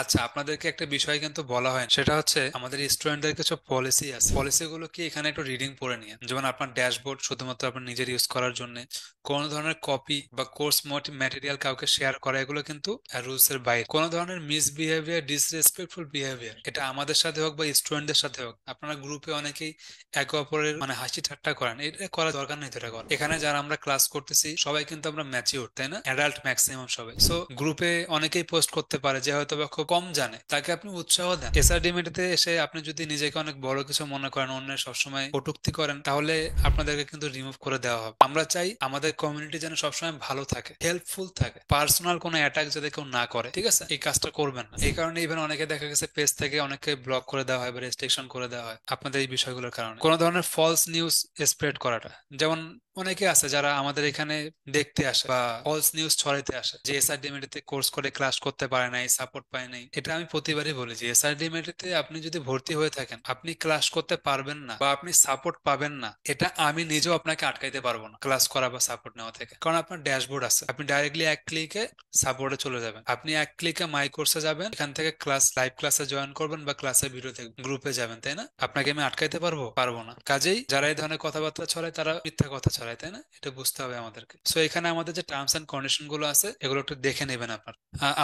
আচ্ছা, আপনাদেরকে একটা বিষয় কিন্তু বলা হয় না। সেটা হচ্ছে আমাদের স্টুডেন্টদের কিছু পলিসি আছে, পলিসিগুলো কি এখানে একটু রিডিং পড়ে নিয়ে, যেমন আপনার ড্যাশবোর্ড শুধুমাত্র আপনার নিজের ইউজ করার জন্য, কোনো ধরনের কপি বা কোর্স ম্যাটেরিয়াল কাউকে শেয়ার করা, এগুলো কিন্তু রুলস এর বাইরে। কোনো ধরনের মিসবিহেভিয়ার, ডিসরেসপেক্টফুল বিহেভিয়ার, এটা আমাদের সাথে হোক বা স্টুডেন্টদের সাথে হোক, আপনারা গ্রুপে অনেকেই একে অপরের মানে হাসি ঠাট্টা করেন, এটা করা দরকার নেই। তো এটা করা, এখানে যারা আমরা ক্লাস করতেছি সবাই কিন্তু আমরা ম্যাচিউর, তাই না? অ্যাডাল্ট ম্যাক্সিমাম সবাই। সো গ্রুপে অনেকেই পোস্ট করতে পারে যে হয়তো বা খুব কম জানে, তাকে আপনি উৎসাহ দেন। এসআরডিমিটিতে এসে আপনি যদি নিজেকে অনেক বড় কিছু মনে করেন, অন্যের সবসময় কটূক্তি করেন, তাহলে আপনাদেরকে কিন্তু রিমুভ করে দেওয়া হবে। আমরা চাই আমাদের কমিউনিটি যেন সবসময় ভালো থাকে, হেল্পফুল থাকে, পার্সোনাল কোনো অ্যাটাক যাতে কেউ না করে, ঠিক আছে? এই কাজটা করবেন না। এই কারণে ইভেন অনেকে দেখা গেছে পেজ থেকে অনেকে ব্লক করে দেওয়া হয় বা রেস্ট্রিকশন করে দেওয়া হয় আপনাদের এই বিষয়গুলোর কারণে। কোনো ধরনের ফলস নিউজ স্প্রেড করাটা, যেমন অনেকে আছে যারা আমাদের এখানে দেখতে আসে বা ফলস নিউজ ছড়াইতে আসে যে এসআরডিএমএটি কোর্স করে ক্লাস করতে পারে নাই, সাপোর্ট পায় নাই। এটা আমি প্রতিবারই বলি যে এসআরডিএমএটি আপনি যদি ভর্তি হয়ে থাকেন, আপনি ক্লাস করতে পারবেন না বা আপনি সাপোর্ট পাবেন না, এটা আমি নিজেও আপনাকে আটকাইতে পারবো না ক্লাস করা বা সাপোর্ট নেওয়া থেকে। কারণ আপনার ড্যাশবোর্ড আছে, আপনি ডাইরেক্টলি এক ক্লিকে সাপোর্টে চলে যাবেন, আপনি এক ক্লিকে মাই কোর্সে যাবেন, এখান থেকে ক্লাস লাইভ ক্লাসে জয়েন করবেন বা ক্লাসের ভিডিও দেখবেন, গ্রুপে যাবেন, তাই না? আপনাকে আমি আটকাইতে পারবো? পারবো না। কাজেই যারা এই ধরনের কথাবার্তা ছড়ায় তারা মিথ্যা কথা ছড়ায়, তাই না? এটা বুঝতে হবে আমাদেরকে। সো এখানে আমাদের যে টার্মস এন্ড কন্ডিশন গুলো আছে, এগুলো একটু দেখে নেবেন আপনার।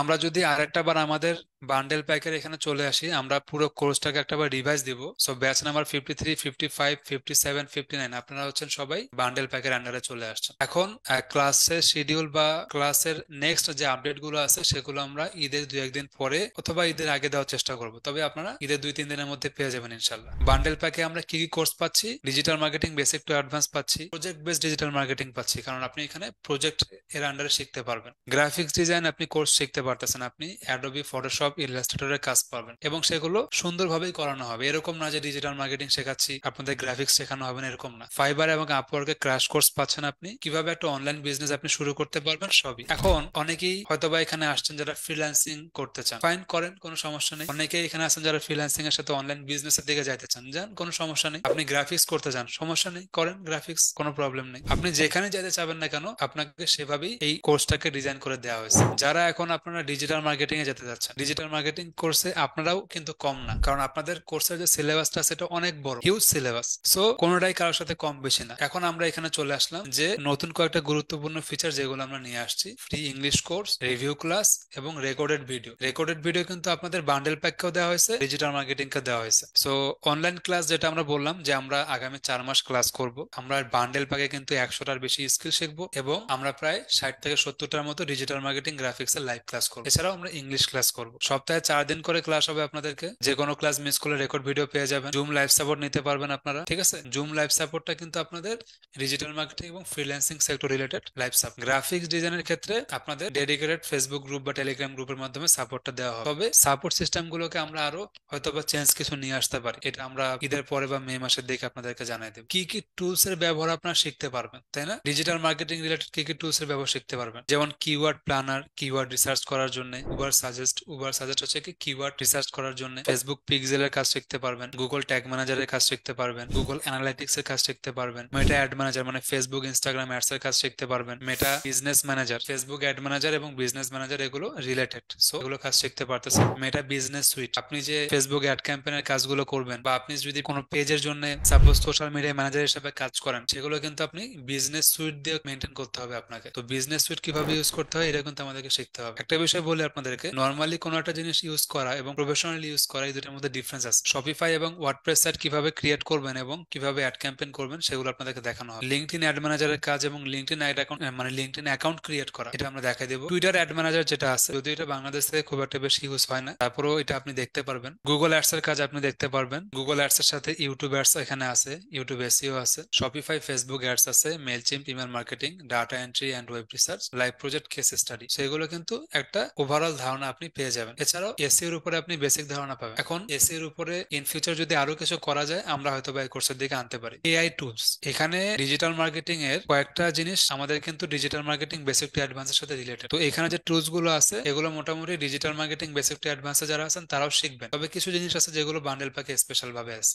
আমরা যদি আরেকটা বার আমাদের বান্ডেল প্যাকের এখানে চলে আসি, আমরা পুরো কোর্সটাকে একটা বার রিভাইজ দিব। সো ব্যাচ নাম্বার 53, 55, 57, 59, আপনারা হচ্ছেন সবাই বান্ডেল প্যাকের আন্ডারে চলে আসছেন। এখন ক্লাসের শিডিউল বা ক্লাসের নেক্সট যে আপডেট গুলো আছে, সেগুলো আমরা ঈদের 2-1 দিন পরে অথবা ঈদের আগে দেওয়ার চেষ্টা করব। তবে আপনারা ঈদের 2-3 দিনের মধ্যে পেয়ে যাবেন ইনশাল্লাহ। বান্ডেল প্যাকে আমরা কি কি কোর্স পাচ্ছি? Digital marketing basic to advance পাচ্ছি, প্রজেক্ট বেসড ডিজিটাল মার্কেটিং পাচ্ছি, কারণ আপনি এখানে প্রজেক্ট এর আন্ডারে শিখতে পারবেন। গ্রাফিক্স ডিজাইন আপনি কোর্স শিখতে পারতেছেন, আপনি অ্যাডোবি ফটোশপ, ইলাস্ট্রেটরের কাজ পাবেন এবং সেগুলো সুন্দরভাবেই করানো হবে। এরকম না যে ডিজিটাল মার্কেটিং শেখাচ্ছি আপনাদের গ্রাফিক্স শেখানো হবে না, এরকম না। ফাইবার এবং আপওয়ার্কে ক্র্যাশ কোর্স পাচ্ছেন, আপনি কিভাবে একটা অনলাইন বিজনেস আপনি শুরু করতে পারবেন সবই। এখন অনেকেই হয়তোবা এখানে আসছেন যারা ফ্রিল্যান্সিং করতে চান, ফাইন, করেন, কোনো সমস্যা নেই। অনেকেই এখানে আসছেন যারা ফ্রিল্যান্সিং এর সাথে অনলাইন বিজনেসের দিকে যাইতে চান, যান, কোনো সমস্যা নেই। আপনি গ্রাফিক্স করতে চান, সমস্যা নেই, করেন গ্রাফিক্স, কোনো প্রবলেম নেই। আপনি যেখানে যেতে চাবেন না কেন, আপনাকে সেভাবেই এই কোর্সটাকে ডিজাইন করে দেওয়া হয়েছে। যারা এখন আপনারা ডিজিটাল মার্কেটিং এ যেতে যাচ্ছেন, ডিজিটাল মার্কেটিং কোর্সে আপনারাও কিন্তু কম না, কারণ আপনাদের কোর্সের যে সিলেবাসটা সেটা অনেক বড়, হিউজ সিলেবাস। সো কোনোটাই কারোর সাথে কম বেশি না। এখন আমরা এখানে চলে আসলাম যে নতুন কয়েকটা গুরুত্বপূর্ণ ফিচার যেগুলো আমরা নিয়ে আসছি: free English course, review class এবং রেকর্ডেড ভিডিও। রেকর্ডেড ভিডিও কিন্তু আপনাদের বান্ডেল প্যাককেও দেওয়া হয়েছে, ডিজিটাল মার্কেটিং কে দেওয়া হয়েছে। সো অনলাইন ক্লাস যেটা আমরা বললাম যে আমরা আগামী 4 মাস ক্লাস করব, আমরা বান্ডেল প্যাকে কিন্তু 100টার বেশি স্কিল শিখবো এবং আমরা প্রায় 60 থেকে 70টার মতো ডিজিটাল মার্কেটিং গ্রাফিক্স এর লাইভ ক্লাস করবো। এছাড়াও আমরা ইংলিশ ক্লাস করবো। সপ্তাহে 4 দিন করে ক্লাস হবে আপনাদেরকে। যে কোনো ক্লাস মিস করলে রেকর্ড ভিডিও পেয়ে যাবেন। জুম লাইভ সাপোর্ট নিতে পারবেন আপনারা, ঠিক আছে? জুম লাইভ সাপোর্টটা কিন্তু আপনাদের ডিজিটাল মার্কেটিং এবং freelancing sector related live support. Graphics ডিজাইনের ক্ষেত্রে আপনাদের ডেডিকেটেড ফেসবুক গ্রুপ বা টেলিগ্রাম গ্রুপের মাধ্যমে সাপোর্টটা দেওয়া হবে। তবে সাপোর্ট সিস্টেম গুলোকে আমরা আরো হয়তোবা চেঞ্জ কিছু নিয়ে আসতে পারি, এটা আমরা ঈদের পরে বা মে মাসের দিকে আপনাদেরকে জানাই দেব। কি কি টুলস এর ব্যবহার আপনারা শিখতে পারবেন, তাই না? ডিজিটাল মার্কেটিং রিলেটেড কি কি টুলস এর ব্যবহার শিখতে পারবেন, যেমন কিওয়ার্ড প্ল্যানার, কিওয়ার্ড রিসার্চ করার জন্য উবার সাজেস্ট হচ্ছে কি কিওয়ার্ড রিসার্চ করার জন্য। ফেসবুক পিক্সেলের কাজ শিখতে পারবেন, গুগল ট্যাগ ম্যানেজারের কাজ শিখতে পারবেন, গুগল অ্যানালাইটিক্স এর কাজ শিখতে পারবেন, মেটা অ্যাড ম্যানেজার মানে ফেসবুক ইনস্টাগ্রাম অ্যাডস এর কাজ শিখতে পারবেন, মেটা business manager, Facebook ad manager এবং বিজনেস ম্যানেজার এগুলো রিলেটেড। সো এগুলো কাজ শিখতে পারতেছেন। মেটা বিজনেস সুইট, আপনি যে ফেসবুক অ্যাড ক্যাম্পেইনের কাজগুলো করবেন বা আপনি যদি কোনো পেজের জন্য সাপোজ সোশ্যাল মিডিয়া ম্যানেজার হিসেবে কাজ করেন, সেগুলো কিন্তু আপনি বিজনেস সুইট দিয়ে মেনটেন করতে হবে আপনাকে। তো বিজনেস সুইট কিভাবে ইউজ করতে হয় এটা কিন্তু আমাদেরকে শিখতে হবে। একটা বিষয় বলি আপনাদেরকে, নর্মালি কোনো একটা জিনিস ইউজ করা এবং প্রফেশনালি ইউজ করা, এই দুটোর মধ্যে ডিফারেন্স আছে। শপিফাই এবং ওয়ার্ডপ্রেস সাইট কিভাবে ক্রিয়েট করবেন এবং কিভাবে অ্যাড ক্যাম্পেইন করবেন সেগুলো আপনাদেরকে দেখানো হবে। লিঙ্কডইন অ্যাড ম্যানেজারের কাজ এবং লিঙ্কডইন অ্যাড অ্যাকাউন্ট মানে লিঙ্কডইন অ্যাকাউন্ট ক্রিয়েট করা, এটা আমরা দেখাই দেবো। টুইটার অ্যাড ম্যানেজার যেটা আছে, যদিও এটা বাংলাদেশ থেকে খুব একটা বেশি ইউজ হয় না, তারপরেও এটা আপনি দেখতে পারবেন। গুগল অ্যাডস এর কাজ আপনি দেখতে পারবেন। গুগল অ্যাডস এর সাথে ইউটিউব অ্যাডস এখানে আছে, ইউটিউব এসইও আছে, শপিফাই ফেসবুক অ্যাডস আছে, Mailchimp email marketing, data entry and web research, live project, case study, সেগুলো কিন্তু একটা ওভারঅল ধারণা আপনি পেয়ে যাবেন। এছাড়াও এসইও এর উপরে আপনি বেসিক ধারণা পাবেন। এখন এসইও এর উপরে ইন ফিউচার যদি আরো কিছু করা যায়, আমরা হয়তো বা এই কোর্সের দিকে আনতে পারি। এআই টুলস, এখানে ডিজিটাল মার্কেটিং এর কয়েকটা জিনিস আমাদের কিন্তু digital marketing basic to advance এর সাথে রিলেটেড। তো এখানে যে টুলস গুলো আছে এগুলো মোটামুটি digital marketing basic to advance যারা আছেন তারাও শিখবেন। তবে কিছু জিনিস আছে যেগুলো বান্ডেল প্যাকে স্পেশাল ভাবে আছে।